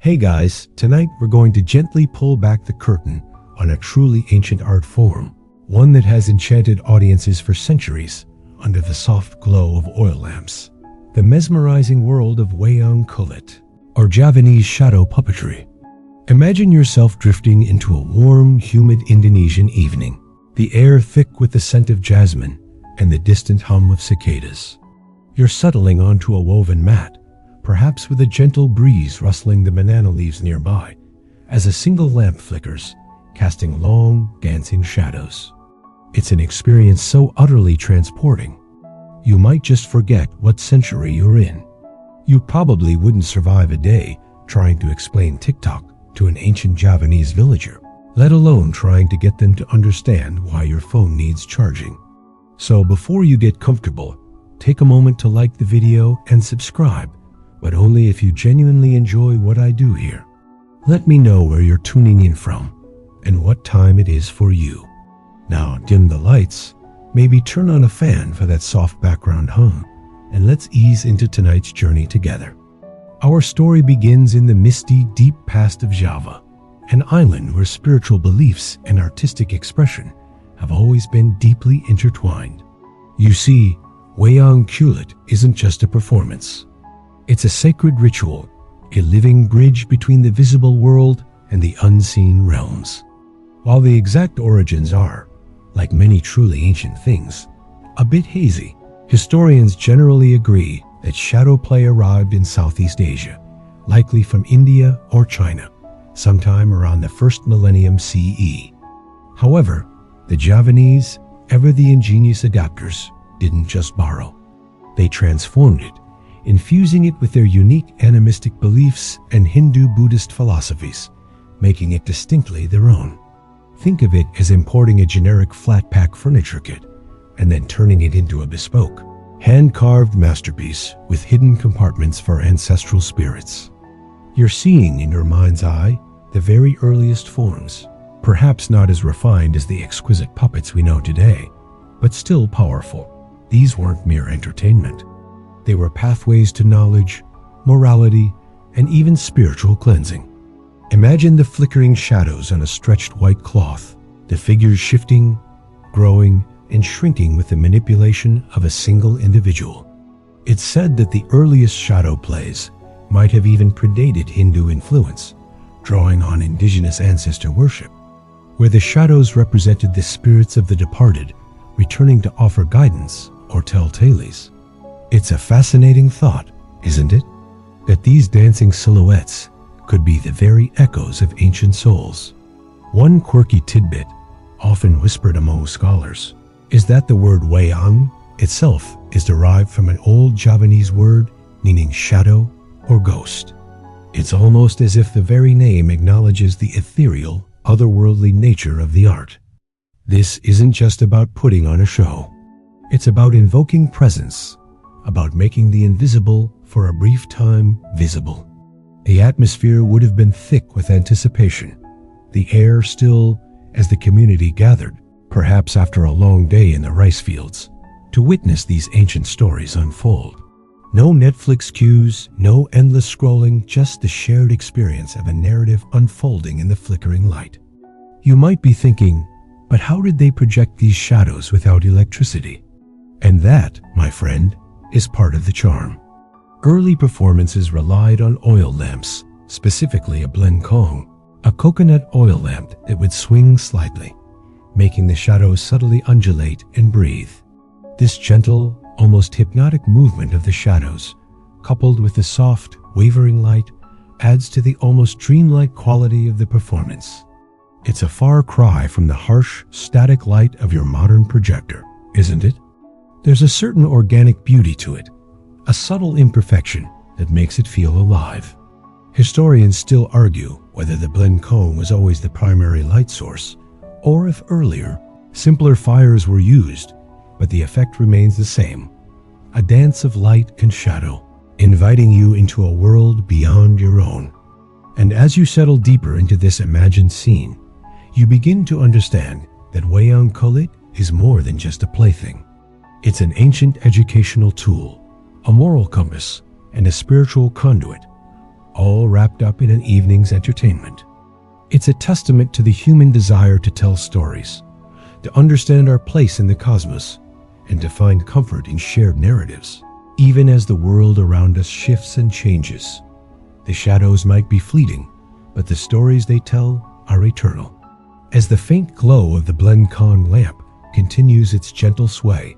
Hey guys, tonight we're going to gently pull back the curtain on a truly ancient art form, one that has enchanted audiences for centuries under the soft glow of oil lamps. The mesmerizing world of Wayang Kulit, or Javanese shadow puppetry. Imagine yourself drifting into a warm, humid Indonesian evening, the air thick with the scent of jasmine and the distant hum of cicadas. You're settling onto a woven mat, perhaps with a gentle breeze rustling the banana leaves nearby, as a single lamp flickers, casting long, dancing shadows. It's an experience so utterly transporting, you might just forget what century you're in. You probably wouldn't survive a day trying to explain TikTok to an ancient Javanese villager, let alone trying to get them to understand why your phone needs charging. So before you get comfortable, take a moment to like the video and subscribe, but only if you genuinely enjoy what I do here. Let me know where you're tuning in from and what time it is for you. Now dim the lights, maybe turn on a fan for that soft background hum, and let's ease into tonight's journey together. Our story begins in the misty, deep past of Java, an island where spiritual beliefs and artistic expression have always been deeply intertwined. You see, Wayang Kulit isn't just a performance. It's a sacred ritual, a living bridge between the visible world and the unseen realms. While the exact origins are, like many truly ancient things, a bit hazy, historians generally agree that shadow play arrived in Southeast Asia, likely from India or China, sometime around the first millennium CE. However, the Javanese, ever the ingenious adapters, didn't just borrow. They transformed it, infusing it with their unique animistic beliefs and Hindu-Buddhist philosophies, making it distinctly their own. Think of it as importing a generic flat-pack furniture kit and then turning it into a bespoke, hand-carved masterpiece with hidden compartments for ancestral spirits. You're seeing in your mind's eye the very earliest forms, perhaps not as refined as the exquisite puppets we know today, but still powerful. These weren't mere entertainment. They were pathways to knowledge, morality, and even spiritual cleansing. Imagine the flickering shadows on a stretched white cloth, the figures shifting, growing, and shrinking with the manipulation of a single individual. It's said that the earliest shadow plays might have even predated Hindu influence, drawing on indigenous ancestor worship, where the shadows represented the spirits of the departed, returning to offer guidance or tell tales. It's a fascinating thought, isn't it? That these dancing silhouettes could be the very echoes of ancient souls. One quirky tidbit, often whispered among scholars, is that the word Wayang itself is derived from an old Javanese word meaning shadow or ghost. It's almost as if the very name acknowledges the ethereal, otherworldly nature of the art. This isn't just about putting on a show. It's about invoking presence, about making the invisible for a brief time visible. The atmosphere would have been thick with anticipation, the air still as the community gathered, perhaps after a long day in the rice fields, to witness these ancient stories unfold. No Netflix queues, no endless scrolling, just the shared experience of a narrative unfolding in the flickering light. You might be thinking, but how did they project these shadows without electricity? And that, my friend, is part of the charm. Early performances relied on oil lamps, specifically a blenkong, a coconut oil lamp that would swing slightly, making the shadows subtly undulate and breathe. This gentle, almost hypnotic movement of the shadows, coupled with the soft, wavering light, adds to the almost dreamlike quality of the performance. It's a far cry from the harsh, static light of your modern projector, isn't it? There's a certain organic beauty to it, a subtle imperfection that makes it feel alive. Historians still argue whether the blenkong was always the primary light source, or if earlier, simpler fires were used, but the effect remains the same. A dance of light and shadow, inviting you into a world beyond your own. And as you settle deeper into this imagined scene, you begin to understand that Wayang Kulit is more than just a plaything. It's an ancient educational tool, a moral compass, and a spiritual conduit, all wrapped up in an evening's entertainment. It's a testament to the human desire to tell stories, to understand our place in the cosmos, and to find comfort in shared narratives. Even as the world around us shifts and changes, the shadows might be fleeting, but the stories they tell are eternal. As the faint glow of the Blenkong lamp continues its gentle sway,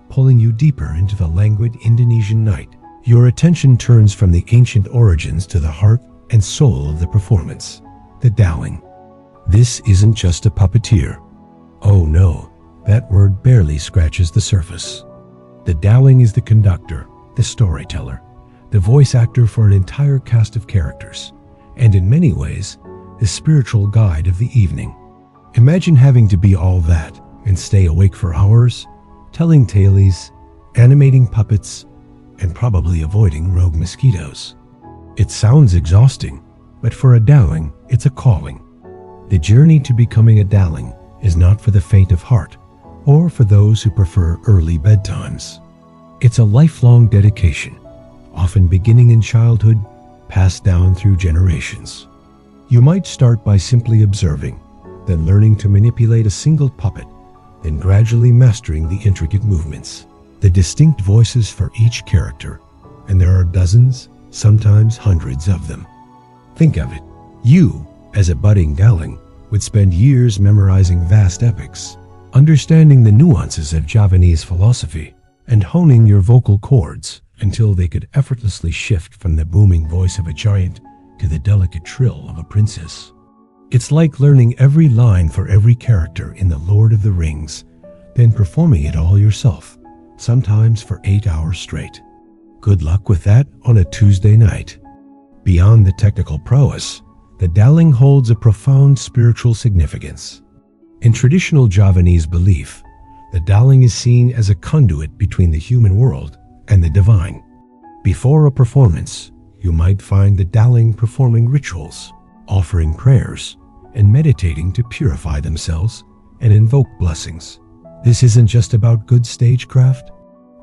pulling you deeper into the languid Indonesian night, your attention turns from the ancient origins to the heart and soul of the performance, the Dalang. This isn't just a puppeteer. Oh no, that word barely scratches the surface. The Dalang is the conductor, the storyteller, the voice actor for an entire cast of characters, and in many ways, the spiritual guide of the evening. Imagine having to be all that and stay awake for hours, telling tales, animating puppets, and probably avoiding rogue mosquitoes. It sounds exhausting, but for a Dalang, it's a calling. The journey to becoming a Dalang is not for the faint of heart, or for those who prefer early bedtimes. It's a lifelong dedication, often beginning in childhood, passed down through generations. You might start by simply observing, then learning to manipulate a single puppet, then gradually mastering the intricate movements, the distinct voices for each character, and there are dozens, sometimes hundreds of them. Think of it. You, as a budding Dalang, would spend years memorizing vast epics, understanding the nuances of Javanese philosophy, and honing your vocal cords until they could effortlessly shift from the booming voice of a giant to the delicate trill of a princess. It's like learning every line for every character in The Lord of the Rings, then performing it all yourself, sometimes for 8 hours straight. Good luck with that on a Tuesday night. Beyond the technical prowess, the Dalang holds a profound spiritual significance. In traditional Javanese belief, the Dalang is seen as a conduit between the human world and the divine. Before a performance, you might find the Dalang performing rituals, offering prayers, and meditating to purify themselves and invoke blessings. This isn't just about good stagecraft,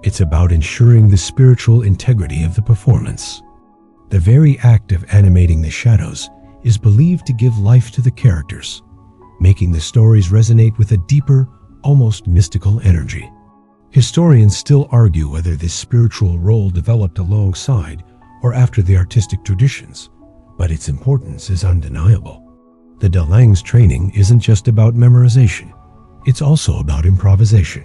it's about ensuring the spiritual integrity of the performance. The very act of animating the shadows is believed to give life to the characters, making the stories resonate with a deeper, almost mystical energy. Historians still argue whether this spiritual role developed alongside or after the artistic traditions, but its importance is undeniable. The Dalang's training isn't just about memorization, it's also about improvisation.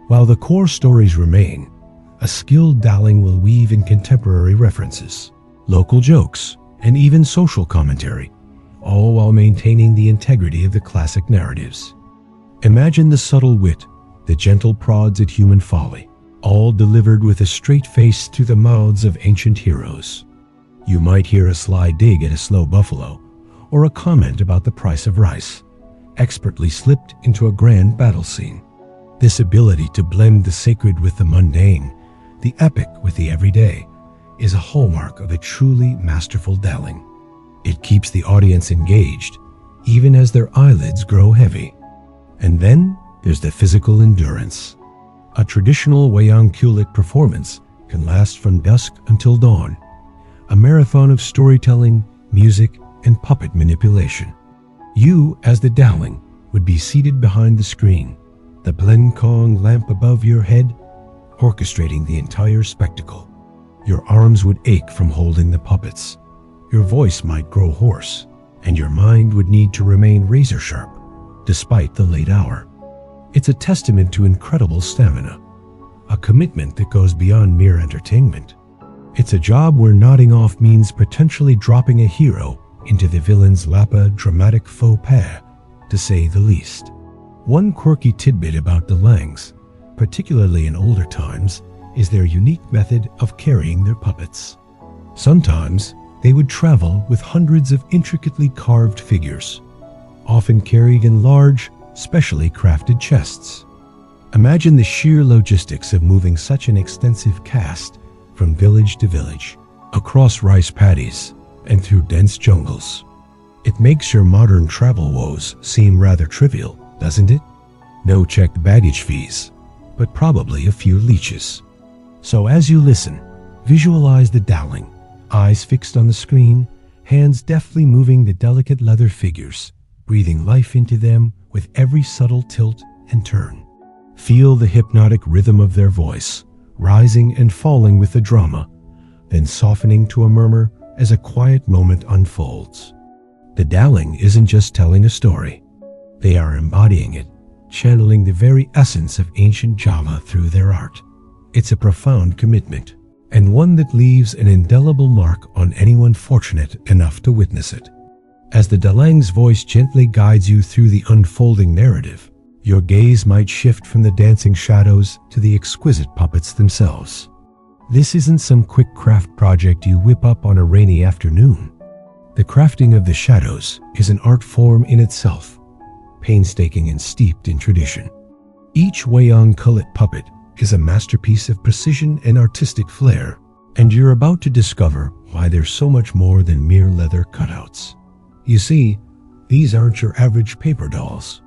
While the core stories remain, a skilled Dalang will weave in contemporary references, local jokes, and even social commentary, all while maintaining the integrity of the classic narratives. Imagine the subtle wit, the gentle prods at human folly, all delivered with a straight face to the mouths of ancient heroes. You might hear a sly dig at a slow buffalo, or a comment about the price of rice, expertly slipped into a grand battle scene. This ability to blend the sacred with the mundane, the epic with the everyday, is a hallmark of a truly masterful Dalang. It keeps the audience engaged, even as their eyelids grow heavy. And then there's the physical endurance. A traditional Wayang Kulit performance can last from dusk until dawn, a marathon of storytelling, music, and puppet manipulation. You, as the Dalang, would be seated behind the screen, the Blenkong lamp above your head, orchestrating the entire spectacle. Your arms would ache from holding the puppets. Your voice might grow hoarse, and your mind would need to remain razor-sharp, despite the late hour. It's a testament to incredible stamina, a commitment that goes beyond mere entertainment. It's a job where nodding off means potentially dropping a hero into the villain's lap, a dramatic faux pas, to say the least. One quirky tidbit about Dalangs, particularly in older times, is their unique method of carrying their puppets. Sometimes, they would travel with hundreds of intricately carved figures, often carried in large, specially crafted chests. Imagine the sheer logistics of moving such an extensive cast from village to village, across rice paddies, and through dense jungles. It makes your modern travel woes seem rather trivial, doesn't it? No checked baggage fees, but probably a few leeches. So as you listen, visualize the Dalang, eyes fixed on the screen, hands deftly moving the delicate leather figures, breathing life into them with every subtle tilt and turn. Feel the hypnotic rhythm of their voice, rising and falling with the drama, then softening to a murmur as a quiet moment unfolds. The Dalang isn't just telling a story. They are embodying it, channeling the very essence of ancient Java through their art. It's a profound commitment, and one that leaves an indelible mark on anyone fortunate enough to witness it. As the Dalang's voice gently guides you through the unfolding narrative, your gaze might shift from the dancing shadows to the exquisite puppets themselves. This isn't some quick craft project you whip up on a rainy afternoon. The crafting of the shadows is an art form in itself, painstaking and steeped in tradition. Each Wayang Kulit puppet is a masterpiece of precision and artistic flair, and you're about to discover why they're so much more than mere leather cutouts. You see, these aren't your average paper dolls.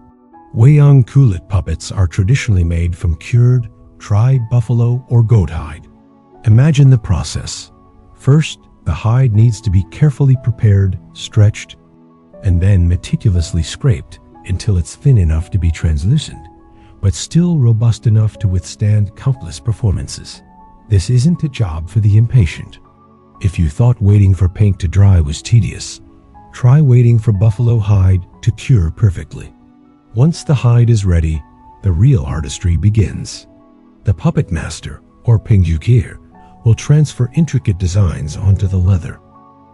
Wayang Kulit puppets are traditionally made from cured, dried buffalo or goat hide. Imagine the process. First, the hide needs to be carefully prepared, stretched, and then meticulously scraped until it's thin enough to be translucent, but still robust enough to withstand countless performances. This isn't a job for the impatient. If you thought waiting for paint to dry was tedious, try waiting for buffalo hide to cure perfectly. Once the hide is ready, the real artistry begins. The puppet master, or puppeteer, will transfer intricate designs onto the leather.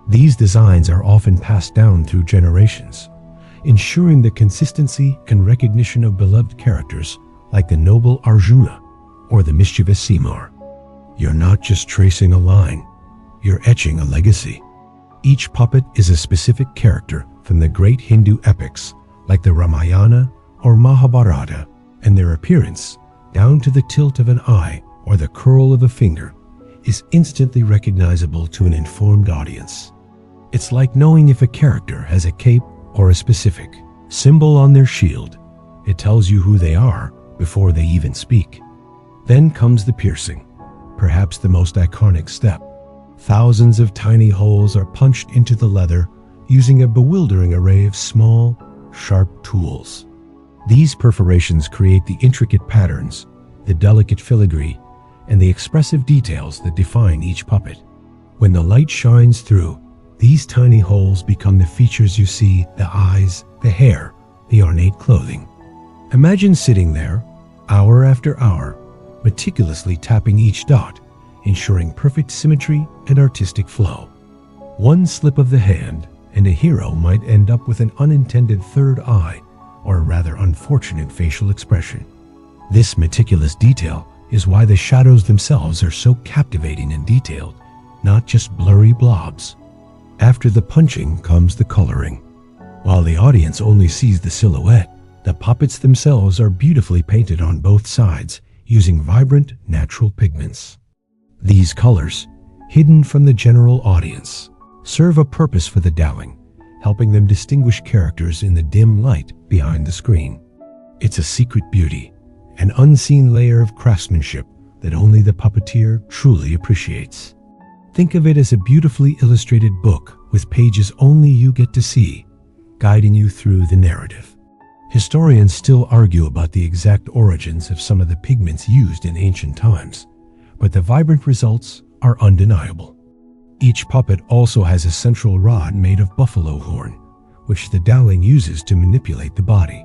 These designs are often passed down through generations, ensuring the consistency and recognition of beloved characters like the noble Arjuna or the mischievous Seymour. You're not just tracing a line, you're etching a legacy. Each puppet is a specific character from the great Hindu epics like the Ramayana or Mahabharata, and their appearance, down to the tilt of an eye or the curl of a finger, is instantly recognizable to an informed audience. It's like knowing if a character has a cape or a specific symbol on their shield. It tells you who they are before they even speak. Then comes the piercing, perhaps the most iconic step. Thousands of tiny holes are punched into the leather using a bewildering array of small, sharp tools. These perforations create the intricate patterns, the delicate filigree, and the expressive details that define each puppet. When the light shines through, these tiny holes become the features you see: the eyes, the hair, the ornate clothing. Imagine sitting there, hour after hour, meticulously tapping each dot, ensuring perfect symmetry and artistic flow. One slip of the hand, and a hero might end up with an unintended third eye, or a rather unfortunate facial expression. This meticulous detail is why the shadows themselves are so captivating and detailed, not just blurry blobs. After the punching comes the coloring. While the audience only sees the silhouette, the puppets themselves are beautifully painted on both sides using vibrant, natural pigments. These colors, hidden from the general audience, serve a purpose for the Dalang, helping them distinguish characters in the dim light behind the screen. It's a secret beauty, an unseen layer of craftsmanship that only the puppeteer truly appreciates. Think of it as a beautifully illustrated book with pages only you get to see, guiding you through the narrative. Historians still argue about the exact origins of some of the pigments used in ancient times, but the vibrant results are undeniable. Each puppet also has a central rod made of buffalo horn, which the Dalang uses to manipulate the body.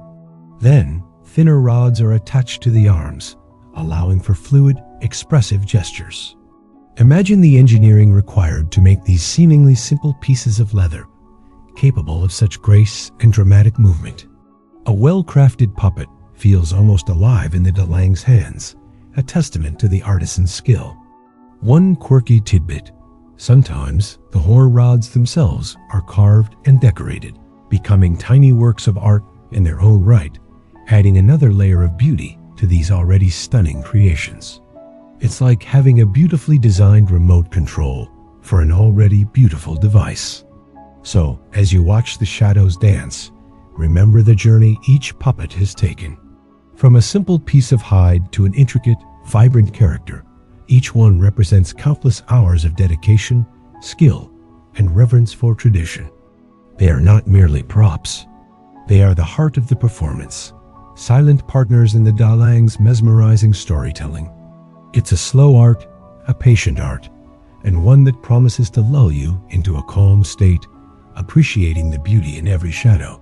Then, thinner rods are attached to the arms, allowing for fluid, expressive gestures. Imagine the engineering required to make these seemingly simple pieces of leather, capable of such grace and dramatic movement. A well-crafted puppet feels almost alive in the Dalang's hands, a testament to the artisan's skill. One quirky tidbit: sometimes the horn rods themselves are carved and decorated, becoming tiny works of art in their own right, adding another layer of beauty to these already stunning creations. It's like having a beautifully designed remote control for an already beautiful device. So, as you watch the shadows dance, remember the journey each puppet has taken. From a simple piece of hide to an intricate, vibrant character, each one represents countless hours of dedication, skill, and reverence for tradition. They are not merely props. They are the heart of the performance, silent partners in the Dalang's mesmerizing storytelling. It's a slow art, a patient art, and one that promises to lull you into a calm state, appreciating the beauty in every shadow.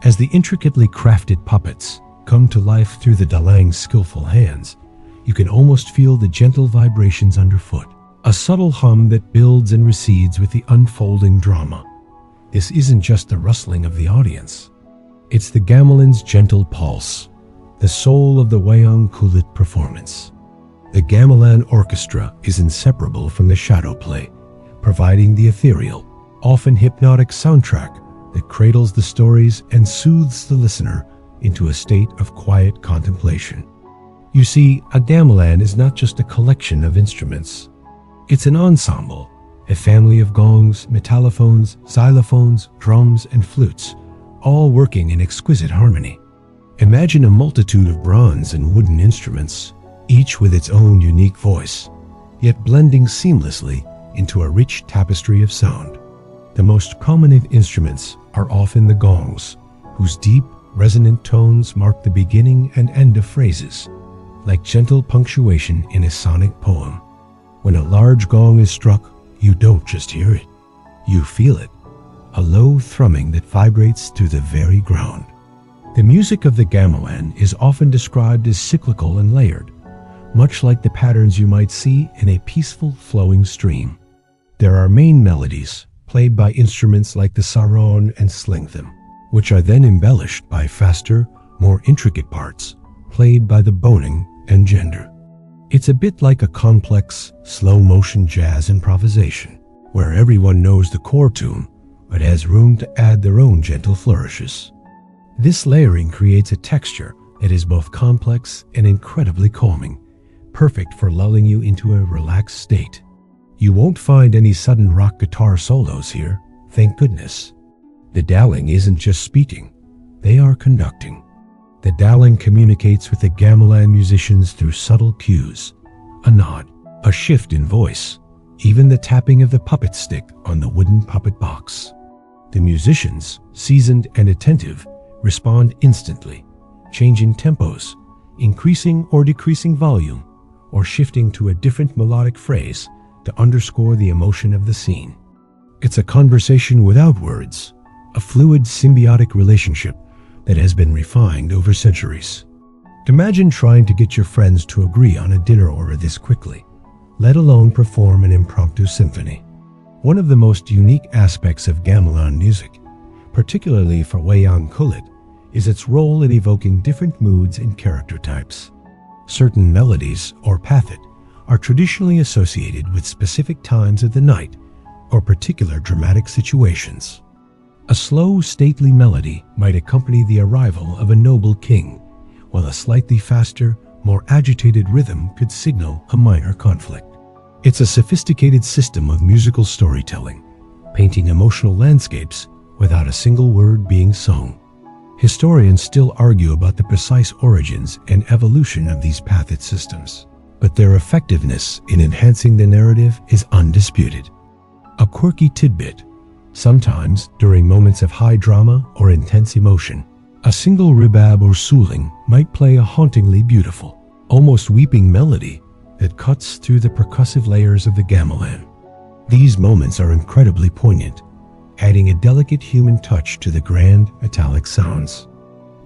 As the intricately crafted puppets come to life through the Dalang's skillful hands, you can almost feel the gentle vibrations underfoot, a subtle hum that builds and recedes with the unfolding drama. This isn't just the rustling of the audience. It's the gamelan's gentle pulse, the soul of the Wayang Kulit performance. The Gamelan orchestra is inseparable from the shadow play, providing the ethereal, often hypnotic soundtrack that cradles the stories and soothes the listener into a state of quiet contemplation. You see, a gamelan is not just a collection of instruments. It's an ensemble, a family of gongs, metallophones, xylophones, drums, and flutes, all working in exquisite harmony. Imagine a multitude of bronze and wooden instruments, each with its own unique voice, yet blending seamlessly into a rich tapestry of sound. The most prominent instruments are often the gongs, whose deep, resonant tones mark the beginning and end of phrases, like gentle punctuation in a sonic poem. When a large gong is struck, you don't just hear it, you feel it, a low thrumming that vibrates through the very ground. The music of the gamelan is often described as cyclical and layered, much like the patterns you might see in a peaceful flowing stream. There are main melodies, played by instruments like the sarong and slingtham, which are then embellished by faster, more intricate parts, played by the boning and gender. It's a bit like a complex, slow-motion jazz improvisation, where everyone knows the core tune, but has room to add their own gentle flourishes. This layering creates a texture that is both complex and incredibly calming, perfect for lulling you into a relaxed state. You won't find any sudden rock guitar solos here, thank goodness. The Dalang isn't just speaking, they are conducting. The Dalang communicates with the gamelan musicians through subtle cues, a nod, a shift in voice, even the tapping of the puppet stick on the wooden puppet box. The musicians, seasoned and attentive, respond instantly, changing tempos, increasing or decreasing volume, or shifting to a different melodic phrase to underscore the emotion of the scene. It's a conversation without words, a fluid symbiotic relationship that has been refined over centuries. Imagine trying to get your friends to agree on a dinner order this quickly, let alone perform an impromptu symphony. One of the most unique aspects of gamelan music, particularly for Wayang Kulit, is its role in evoking different moods and character types. Certain melodies, or pathet, are traditionally associated with specific times of the night or particular dramatic situations. A slow, stately melody might accompany the arrival of a noble king, while a slightly faster, more agitated rhythm could signal a minor conflict. It's a sophisticated system of musical storytelling, painting emotional landscapes without a single word being sung. Historians still argue about the precise origins and evolution of these pathet systems, but their effectiveness in enhancing the narrative is undisputed. A quirky tidbit: sometimes, during moments of high drama or intense emotion, a single ribab or suling might play a hauntingly beautiful, almost weeping melody that cuts through the percussive layers of the gamelan. These moments are incredibly poignant, adding a delicate human touch to the grand, metallic sounds.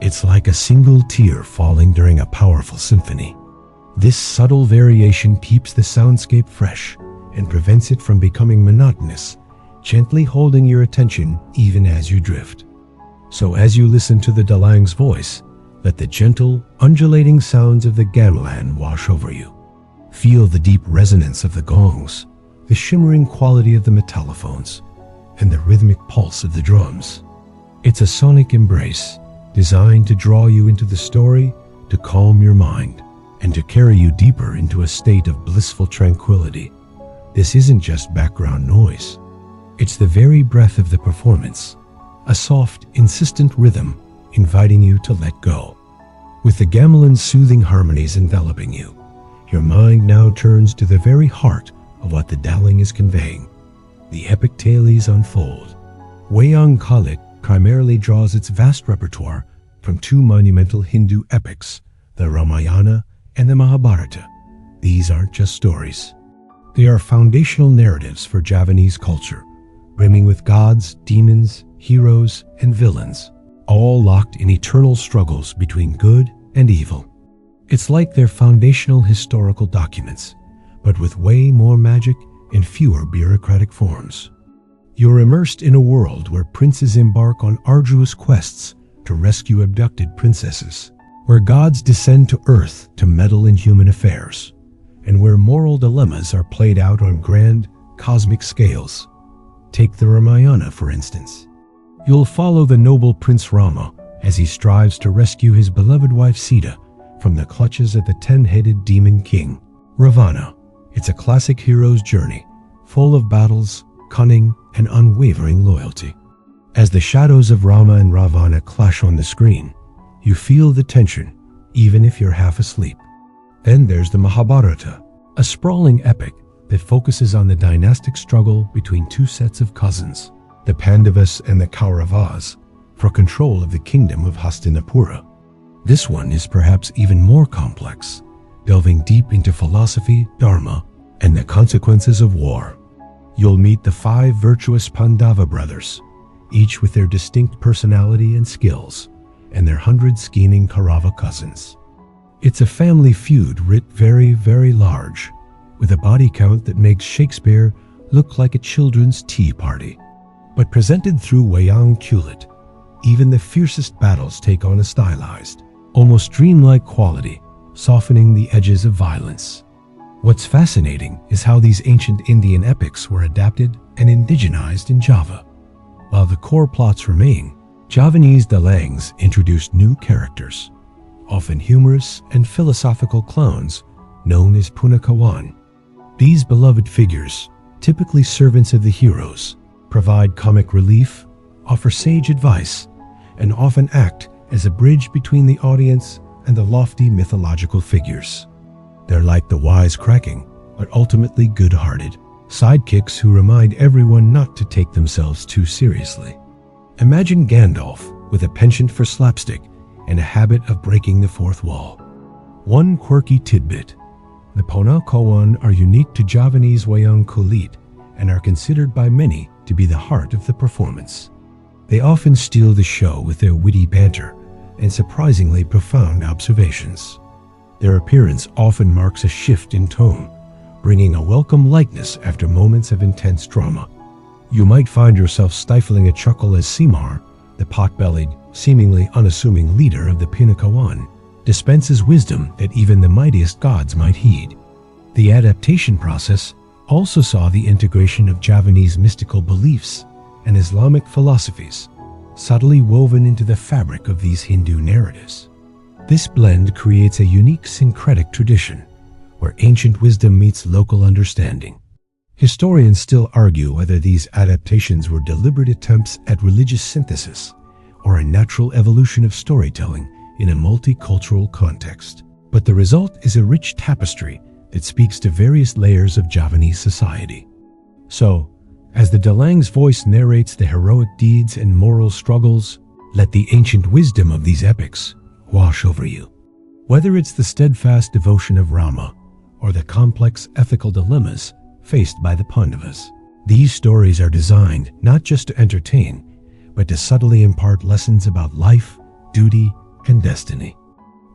It's like a single tear falling during a powerful symphony. This subtle variation keeps the soundscape fresh and prevents it from becoming monotonous, gently holding your attention even as you drift. So as you listen to the Dalang's voice, let the gentle, undulating sounds of the gamelan wash over you. Feel the deep resonance of the gongs, the shimmering quality of the metallophones, and the rhythmic pulse of the drums. It's a sonic embrace designed to draw you into the story, to calm your mind, and to carry you deeper into a state of blissful tranquility. This isn't just background noise. It's the very breath of the performance, a soft, insistent rhythm inviting you to let go. With the gamelan's soothing harmonies enveloping you, your mind now turns to the very heart of what the Dalang is conveying. the epic tales unfold. Wayang Kulit primarily draws its vast repertoire from two monumental Hindu epics, the Ramayana and the Mahabharata. These aren't just stories. They are foundational narratives for Javanese culture, brimming with gods, demons, heroes, and villains, all locked in eternal struggles between good and evil. It's like they're foundational historical documents, but with way more magic and fewer bureaucratic forms. You're immersed in a world where princes embark on arduous quests to rescue abducted princesses, where gods descend to earth to meddle in human affairs, and where moral dilemmas are played out on grand, cosmic scales. Take the Ramayana, for instance. You'll follow the noble Prince Rama as he strives to rescue his beloved wife Sita from the clutches of the 10-headed demon king, Ravana. It's a classic hero's journey, full of battles, cunning, and unwavering loyalty. As the shadows of Rama and Ravana clash on the screen, you feel the tension, even if you're half asleep. Then there's the Mahabharata, a sprawling epic that focuses on the dynastic struggle between two sets of cousins, the Pandavas and the Kauravas, for control of the kingdom of Hastinapura. This one is perhaps even more complex, delving deep into philosophy, dharma, and the consequences of war. You'll meet the 5 virtuous Pandava brothers, each with their distinct personality and skills, and their 100 scheming Kaurava cousins. It's a family feud writ very, very large, with a body count that makes Shakespeare look like a children's tea party. But presented through Wayang Kulit, even the fiercest battles take on a stylized, almost dreamlike quality, softening the edges of violence. What's fascinating is how these ancient Indian epics were adapted and indigenized in Java. While the core plots remain, Javanese Dalangs introduced new characters, often humorous and philosophical clowns known as punakawan. These beloved figures, typically servants of the heroes, provide comic relief, offer sage advice, and often act as a bridge between the audience and the lofty mythological figures. They're like the wisecracking, but ultimately good-hearted sidekicks who remind everyone not to take themselves too seriously. Imagine Gandalf with a penchant for slapstick and a habit of breaking the fourth wall. One quirky tidbit: the punakawan are unique to Javanese Wayang Kulit and are considered by many to be the heart of the performance. They often steal the show with their witty banter and surprisingly profound observations. Their appearance often marks a shift in tone, bringing a welcome lightness after moments of intense drama. You might find yourself stifling a chuckle as Simar, the pot-bellied, seemingly unassuming leader of the punakawan, dispenses wisdom that even the mightiest gods might heed. The adaptation process also saw the integration of Javanese mystical beliefs and Islamic philosophies, subtly woven into the fabric of these Hindu narratives. This blend creates a unique syncretic tradition, where ancient wisdom meets local understanding. Historians still argue whether these adaptations were deliberate attempts at religious synthesis or a natural evolution of storytelling in a multicultural context. But the result is a rich tapestry that speaks to various layers of Javanese society. So, as the Dalang's voice narrates the heroic deeds and moral struggles, let the ancient wisdom of these epics wash over you. Whether it's the steadfast devotion of Rama or the complex ethical dilemmas faced by the Pandavas, these stories are designed not just to entertain, but to subtly impart lessons about life, duty, and destiny.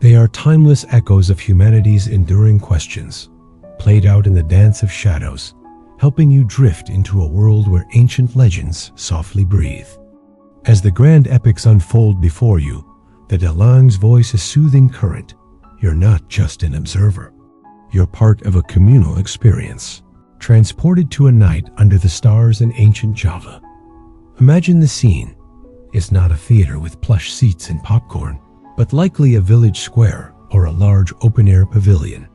They are timeless echoes of humanity's enduring questions, played out in the dance of shadows, helping you drift into a world where ancient legends softly breathe. As the grand epics unfold before you, the Dalang's voice is soothing current. You're not just an observer. You're part of a communal experience, transported to a night under the stars in ancient Java. Imagine the scene. It's not a theater with plush seats and popcorn, but likely a village square or a large open-air pavilion.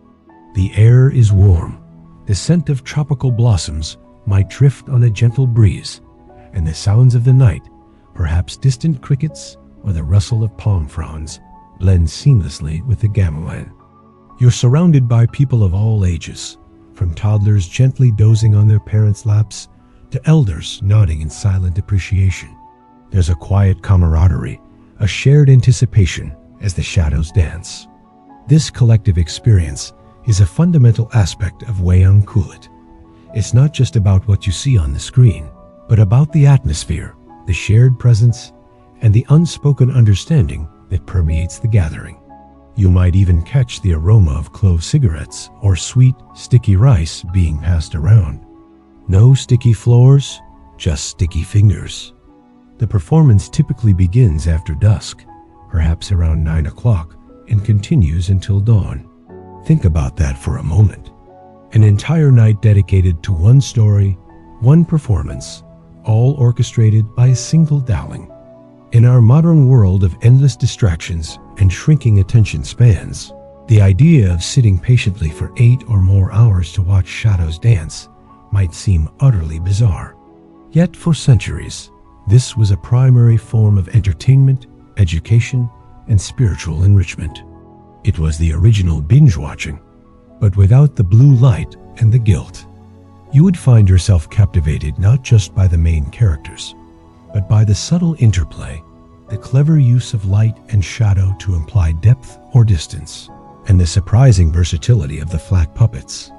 The air is warm. The scent of tropical blossoms might drift on a gentle breeze, and the sounds of the night, perhaps distant crickets or the rustle of palm fronds, blend seamlessly with the Gamelan. You're surrounded by people of all ages, from toddlers gently dozing on their parents' laps to elders nodding in silent appreciation. There's a quiet camaraderie, a shared anticipation as the shadows dance. This collective experience is a fundamental aspect of Wayang Kulit. It's not just about what you see on the screen, but about the atmosphere, the shared presence, and the unspoken understanding that permeates the gathering. You might even catch the aroma of clove cigarettes or sweet, sticky rice being passed around. No sticky floors, just sticky fingers. The performance typically begins after dusk, perhaps around 9 o'clock, and continues until dawn. Think about that for a moment. An entire night dedicated to one story, one performance, all orchestrated by a single Dalang. In our modern world of endless distractions and shrinking attention spans, the idea of sitting patiently for 8 or more hours to watch shadows dance might seem utterly bizarre. Yet for centuries, this was a primary form of entertainment, education, and spiritual enrichment. It was the original binge-watching, but without the blue light and the guilt. You would find yourself captivated not just by the main characters, but by the subtle interplay, the clever use of light and shadow to imply depth or distance, and the surprising versatility of the flat puppets.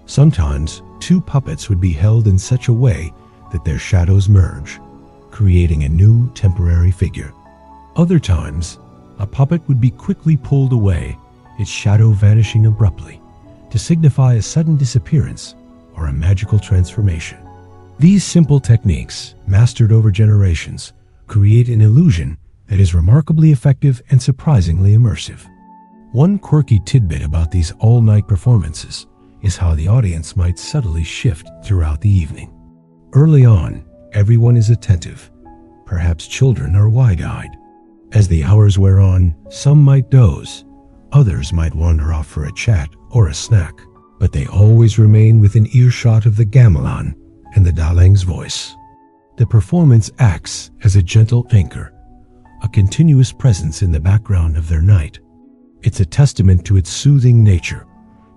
Sometimes, 2 puppets would be held in such a way that their shadows merge, creating a new temporary figure. Other times, a puppet would be quickly pulled away, its shadow vanishing abruptly, to signify a sudden disappearance or a magical transformation. These simple techniques, mastered over generations, create an illusion that is remarkably effective and surprisingly immersive. One quirky tidbit about these all-night performances is how the audience might subtly shift throughout the evening. Early on, everyone is attentive. Perhaps children are wide-eyed. As the hours wear on, some might doze, others might wander off for a chat or a snack, but they always remain within earshot of the Gamelan and the Dalang's voice. The performance acts as a gentle anchor, a continuous presence in the background of their night. It's a testament to its soothing nature,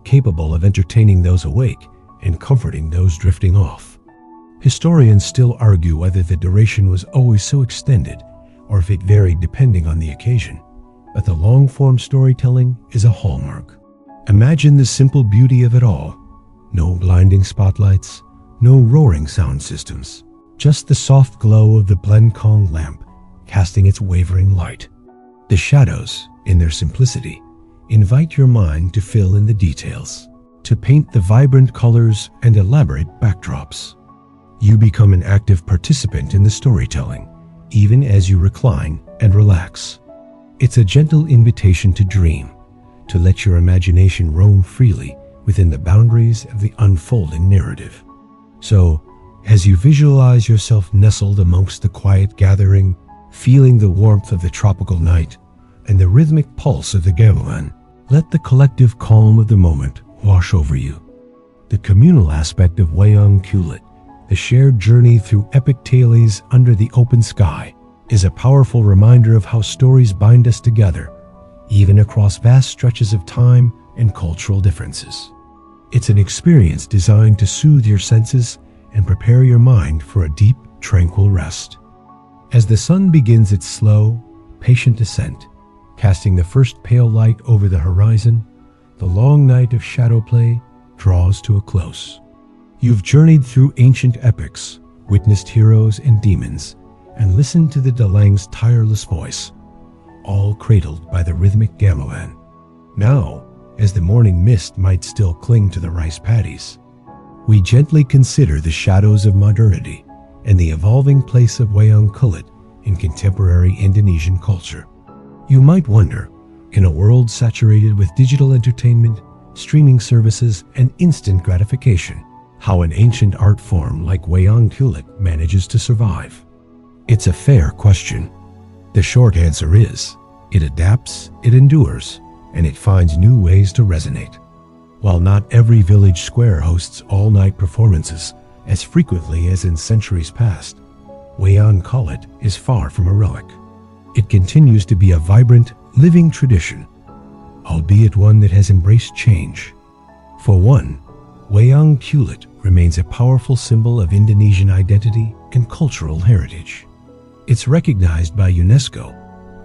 capable of entertaining those awake and comforting those drifting off. Historians still argue whether the duration was always so extended or if it varied depending on the occasion, but the long-form storytelling is a hallmark. Imagine the simple beauty of it all. No blinding spotlights, no roaring sound systems, just the soft glow of the Blenkong lamp casting its wavering light. The shadows, in their simplicity, invite your mind to fill in the details, to paint the vibrant colors and elaborate backdrops. You become an active participant in the storytelling, even as you recline and relax. It's a gentle invitation to dream, to let your imagination roam freely within the boundaries of the unfolding narrative. So, as you visualize yourself nestled amongst the quiet gathering, feeling the warmth of the tropical night and the rhythmic pulse of the Gamelan, let the collective calm of the moment wash over you. The communal aspect of Wayang Kulit, the shared journey through epic tales under the open sky, is a powerful reminder of how stories bind us together, even across vast stretches of time and cultural differences. It's an experience designed to soothe your senses and prepare your mind for a deep, tranquil rest. As the sun begins its slow, patient descent, casting the first pale light over the horizon, the long night of shadow play draws to a close. You've journeyed through ancient epics, witnessed heroes and demons, and listened to the Dalang's tireless voice, all cradled by the rhythmic Gamelan. Now, as the morning mist might still cling to the rice paddies, we gently consider the shadows of modernity and the evolving place of Wayang Kulit in contemporary Indonesian culture. You might wonder, in a world saturated with digital entertainment, streaming services, and instant gratification, how an ancient art form like Wayang Kulit manages to survive. It's a fair question. The short answer is, it adapts, it endures, and it finds new ways to resonate. While not every village square hosts all-night performances as frequently as in centuries past, Wayang Kulit is far from a relic. It continues to be a vibrant, living tradition, albeit one that has embraced change. For one, Wayang Kulit remains a powerful symbol of Indonesian identity and cultural heritage. It's recognized by UNESCO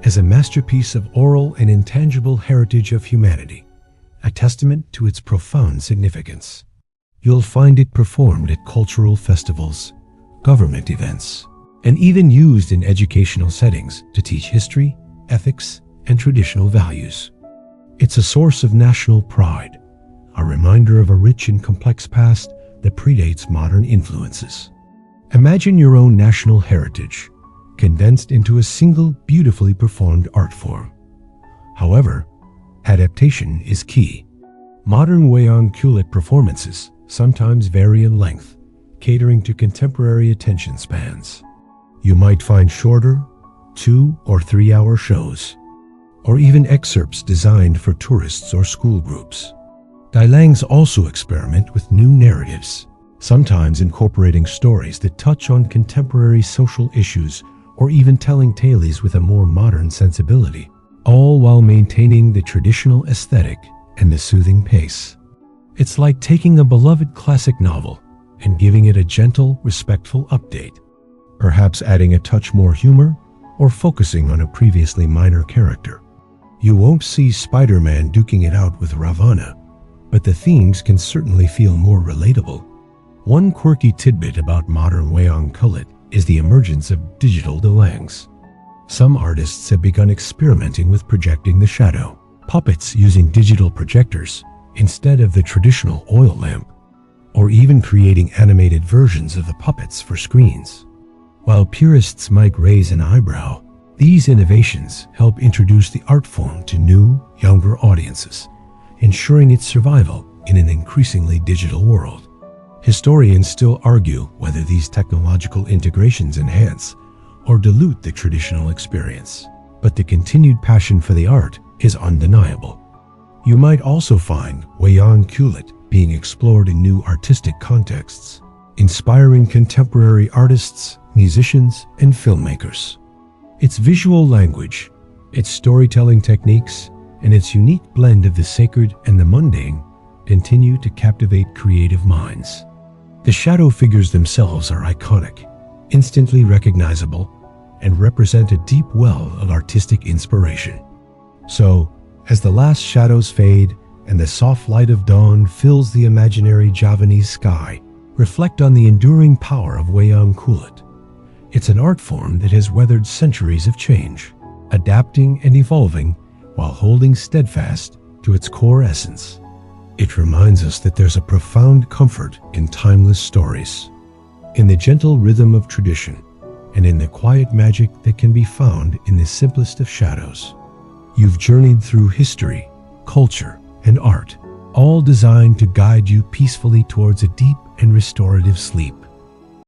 as a masterpiece of oral and intangible heritage of humanity, a testament to its profound significance. You'll find it performed at cultural festivals, government events, and even used in educational settings to teach history, ethics, and traditional values. It's a source of national pride, a reminder of a rich and complex past that predates modern influences. Imagine your own national heritage, condensed into a single beautifully performed art form. However, adaptation is key. Modern Wayang Kulit performances sometimes vary in length, catering to contemporary attention spans. You might find shorter, 2 or 3 hour shows, or even excerpts designed for tourists or school groups. Dalangs also experiment with new narratives, sometimes incorporating stories that touch on contemporary social issues or even telling tales with a more modern sensibility, all while maintaining the traditional aesthetic and the soothing pace. It's like taking a beloved classic novel and giving it a gentle, respectful update, perhaps adding a touch more humor or focusing on a previously minor character. You won't see Spider-Man duking it out with Ravana, but the themes can certainly feel more relatable. One quirky tidbit about modern Wayang Kulit is the emergence of digital Dalangs. Some artists have begun experimenting with projecting the shadow, puppets using digital projectors instead of the traditional oil lamp, or even creating animated versions of the puppets for screens. While purists might raise an eyebrow, these innovations help introduce the art form to new, younger audiences, ensuring its survival in an increasingly digital world. Historians still argue whether these technological integrations enhance or dilute the traditional experience, but the continued passion for the art is undeniable. You might also find Wayang Kulit being explored in new artistic contexts, inspiring contemporary artists, musicians, and filmmakers. Its visual language, its storytelling techniques, and its unique blend of the sacred and the mundane continue to captivate creative minds. The shadow figures themselves are iconic, instantly recognizable, and represent a deep well of artistic inspiration. So, as the last shadows fade and the soft light of dawn fills the imaginary Javanese sky, reflect on the enduring power of Wayang Kulit. It's an art form that has weathered centuries of change, adapting and evolving while holding steadfast to its core essence. It reminds us that there's a profound comfort in timeless stories, in the gentle rhythm of tradition, and in the quiet magic that can be found in the simplest of shadows. You've journeyed through history, culture, and art, all designed to guide you peacefully towards a deep and restorative sleep.